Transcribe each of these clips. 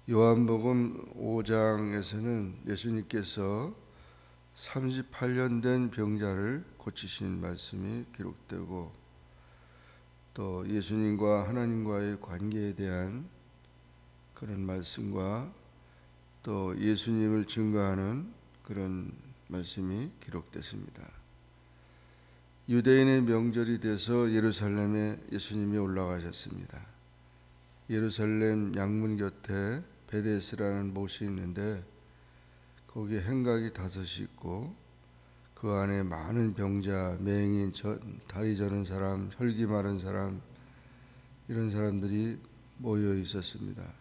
요한복음 5장에서는 예수님께서 38년 된 병자를 고치신 말씀이 기록되고, 또 예수님과 하나님과의 관계에 대한 그런 말씀과 또 예수님을 증거하는 그런 말씀이 기록됐습니다. 유대인의 명절이 돼서 예루살렘에 예수님이 올라가셨습니다. 예루살렘 양문 곁에 베데스라는 못이 있는데, 거기에 행각이 5이 있고 그 안에 많은 병자, 맹인, 다리 저는 사람, 혈기 마른 사람, 이런 사람들이 모여 있었습니다.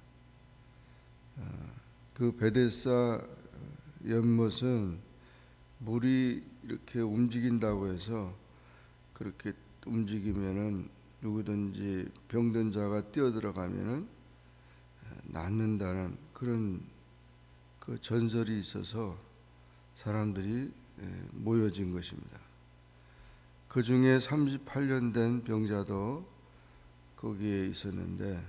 그 베데스다 연못은 물이 이렇게 움직인다고 해서, 그렇게 움직이면은 누구든지 병든 자가 뛰어들어가면은 낫는다는 그런 그 전설이 있어서 사람들이 모여진 것입니다. 그 중에 38년 된 병자도 거기에 있었는데,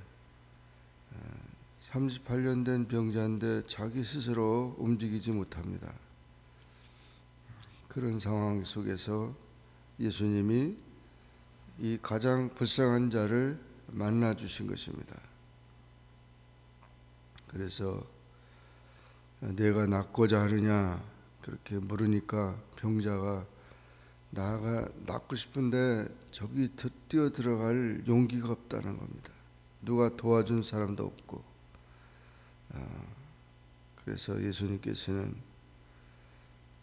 38년 된 병자인데 자기 스스로 움직이지 못합니다. 그런 상황 속에서 예수님이 이 가장 불쌍한 자를 만나 주신 것입니다. 그래서 내가 낫고자 하느냐 그렇게 물으니까 병자가 나가 낫고 싶은데 저기 뛰어 들어갈 용기가 없다는 겁니다. 누가 도와준 사람도 없고. 그래서 예수님께서는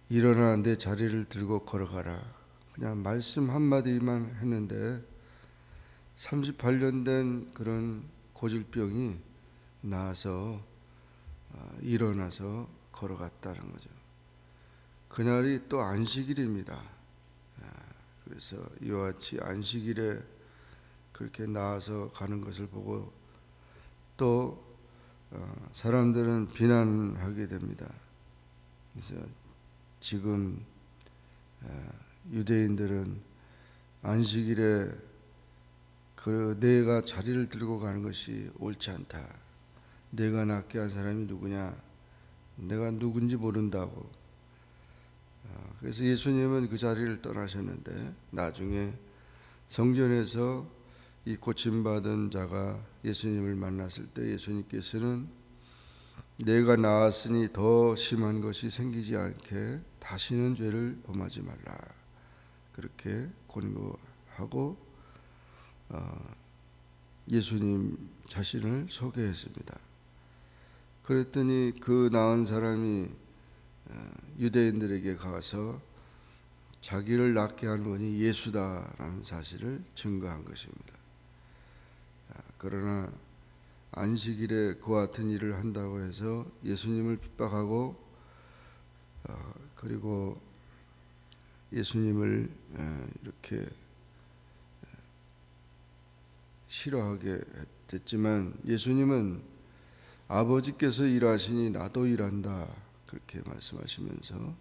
일어나 내 자리를 들고 걸어가라, 그냥 말씀 한마디만 했는데 38년 된 그런 고질병이 나아서 일어나서 걸어갔다는 거죠. 그날이 또 안식일입니다. 그래서 이와 같이 안식일에 그렇게 나아서 가는 것을 보고 또 사람들은 비난하게 됩니다. 그래서 지금 유대인들은 안식일에 그 내가 자리를 들고 가는 것이 옳지 않다. 내가 낫게 한 사람이 누구냐? 내가 누군지 모른다고. 그래서 예수님은 그 자리를 떠나셨는데, 나중에 성전에서 이 고침받은 자가 예수님을 만났을 때 예수님께서는 내가 나았으니 더 심한 것이 생기지 않게 다시는 죄를 범하지 말라, 그렇게 권고하고 예수님 자신을 소개했습니다. 그랬더니 그 나은 사람이 유대인들에게 가서 자기를 낫게 한 분이 예수다라는 사실을 증거한 것입니다. 그러나 안식일에 그와 같은 일을 한다고 해서 예수님을 핍박하고 그리고 예수님을 이렇게 싫어하게 됐지만, 예수님은 아버지께서 일하시니 나도 일한다, 그렇게 말씀하시면서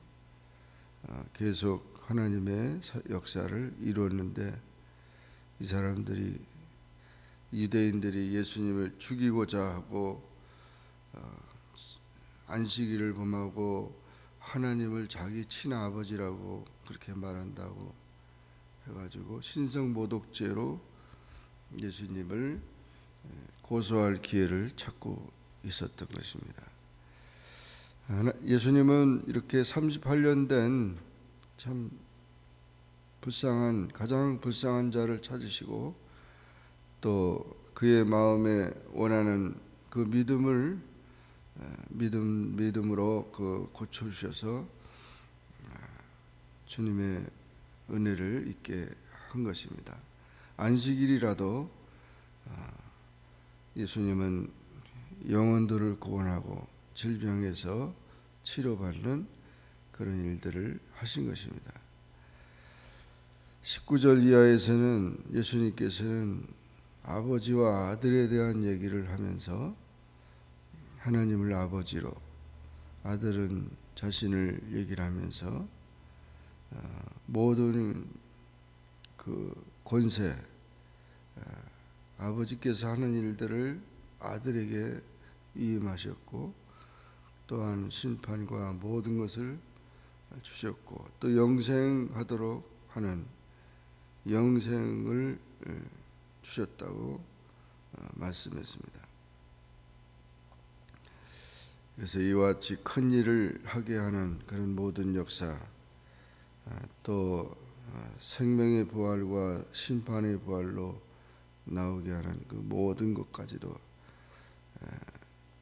계속 하나님의 역사를 이루었는데, 이 사람들이, 유대인들이 예수님을 죽이고자 하고 안식일을 범하고 하나님을 자기 친아버지라고 그렇게 말한다고 해가지고 신성모독죄로 예수님을 고소할 기회를 찾고 있었던 것입니다. 예수님은 이렇게 38년 된 참 가장 불쌍한 자를 찾으시고, 또 그의 마음에 원하는 그 믿음으로 고쳐주셔서 주님의 은혜를 있게 한 것입니다. 안식일이라도 예수님은 영혼들을 구원하고 질병에서 치료받는 그런 일들을 하신 것입니다. 19절 이하에서는 예수님께서는 아버지와 아들에 대한 얘기를 하면서 하나님을 아버지로, 아들은 자신을 얘기를 하면서 모든 그 권세, 아버지께서 하는 일들을 아들에게 위임하셨고 또한 심판과 모든 것을 주셨고 또 영생하도록 하는 영생을 주셨다고 말씀했습니다. 그래서 이와 같이 큰 일을 하게 하는 그런 모든 역사, 또 생명의 부활과 심판의 부활로 나오게 하는 그 모든 것까지도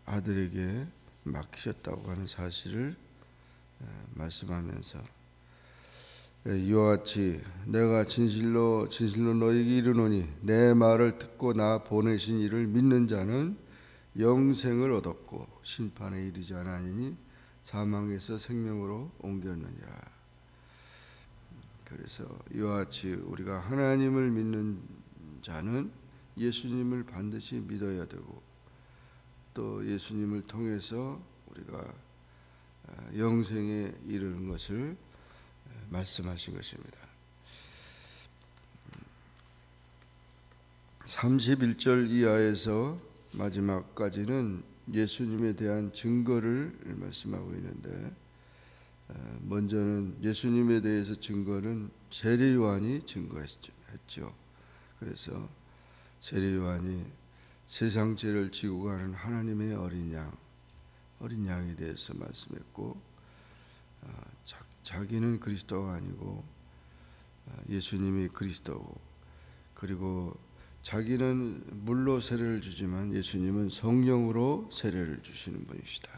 아들에게 맡기셨다고 하는 사실을 말씀하면서 이와 같이 내가 진실로 너희에게 이르노니 내 말을 듣고 나 보내신 이를 믿는 자는 영생을 얻었고 심판에 이르지 않으니 사망에서 생명으로 옮겼느니라. 그래서 이와 같이 우리가 하나님을 믿는 자는 예수님을 반드시 믿어야 되고 또 예수님을 통해서 우리가 영생에 이르는 것을 말씀하신 것입니다. 31절 이하에서 마지막까지는 예수님에 대한 증거를 말씀하고 있는데 먼저는 예수님에 대해서 증거는 세례 요한이 증거했죠. 그래서 세례 요한이 세상 죄를 지고 가는 하나님의 어린 양에 대해서 말씀했고 자기는 그리스도가 아니고 예수님이 그리스도고 그리고 자기는 물로 세례를 주지만 예수님은 성령으로 세례를 주시는 분이시다.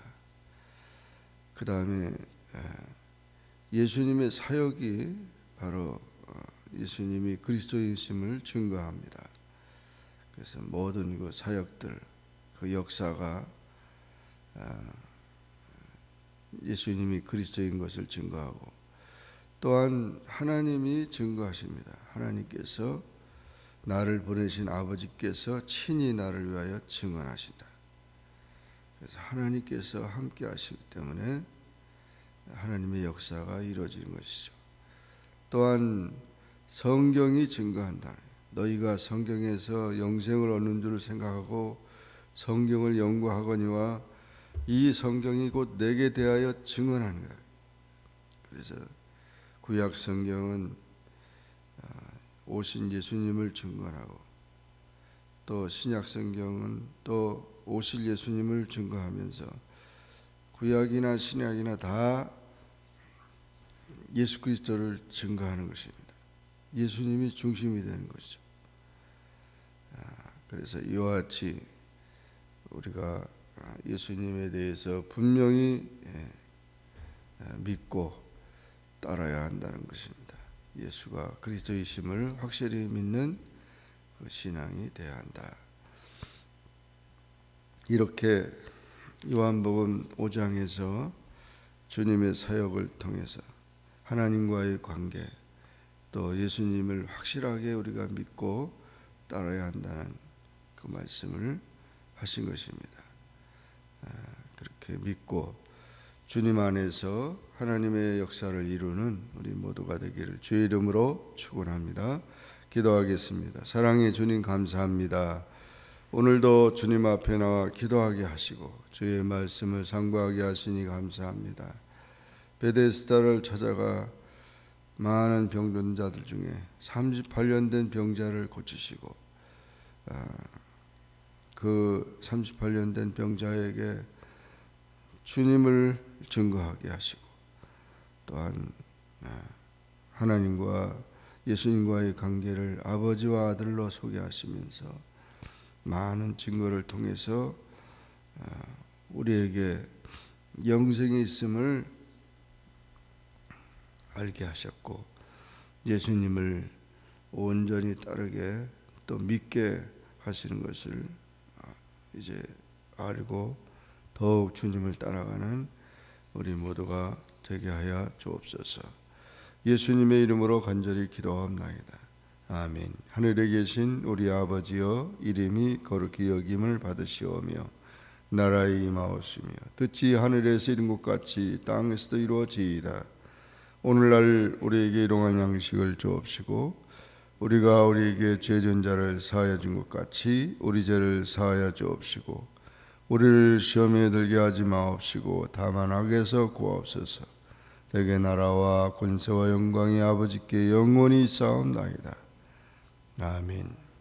그 다음에 예수님의 사역이 바로 예수님이 그리스도이심을 증거합니다. 그래서 모든 그 사역들, 그 역사가 예수님이 그리스도인 것을 증거하고 또한 하나님이 증거하십니다. 하나님께서 나를 보내신 아버지께서 친히 나를 위하여 증언하신다. 그래서 하나님께서 함께 하시기 때문에 하나님의 역사가 이루어지는 것이죠. 또한 성경이 증거한다. 너희가 성경에서 영생을 얻는 줄 생각하고 성경을 연구하거니와 이 성경이 곧 내게 대하여 증언하는 거예요. 그래서 구약 성경은 오신 예수님을 증거하고 또 신약 성경은 또 오실 예수님을 증거하면서 구약이나 신약이나 다 예수 그리스도를 증거하는 것입니다. 예수님이 중심이 되는 것이죠. 그래서 이와 같이 우리가 예수님에 대해서 분명히 믿고 따라야 한다는 것입니다. 예수가 그리스도이심을 확실히 믿는 그 신앙이 되어야 한다. 이렇게 요한복음 5장에서 주님의 사역을 통해서 하나님과의 관계 또 예수님을 확실하게 우리가 믿고 따라야 한다는 그 말씀을 하신 것입니다. 그렇게 믿고 주님 안에서 하나님의 역사를 이루는 우리 모두가 되기를 주의 이름으로 축원합니다. 기도하겠습니다. 사랑의 주님 감사합니다. 오늘도 주님 앞에 나와 기도하게 하시고 주의 말씀을 상고하게 하시니 감사합니다. 베데스다를 찾아가 많은 병든 자들 중에 38년 된 병자를 고치시고 그 38년 된 병자에게 주님을 증거하게 하시고 또한 하나님과 예수님과의 관계를 아버지와 아들로 소개하시면서 많은 증거를 통해서 우리에게 영생이 있음을 알게 하셨고 예수님을 온전히 따르게 또 믿게 하시는 것을 이제 알고 더욱 주님을 따라가는 우리 모두가 되게 하여 주옵소서. 예수님의 이름으로 간절히 기도하옵나이다. 아멘. 하늘에 계신 우리 아버지여 이름이 거룩히 여김을 받으시오며 나라의 임하옵시며 뜻이 하늘에서 이룬 것 같이 땅에서도 이루어지이다. 오늘날 우리에게 일용할 양식을 주옵시고 우리가 우리에게 죄 진 자를 사하여 준 것 같이 우리 죄를 사하여 주옵시고 우리를 시험에 들게 하지 마옵시고 다만 악에서 구하옵소서. 대개 나라와 권세와 영광이 아버지께 영원히 있사옵나이다. 아멘.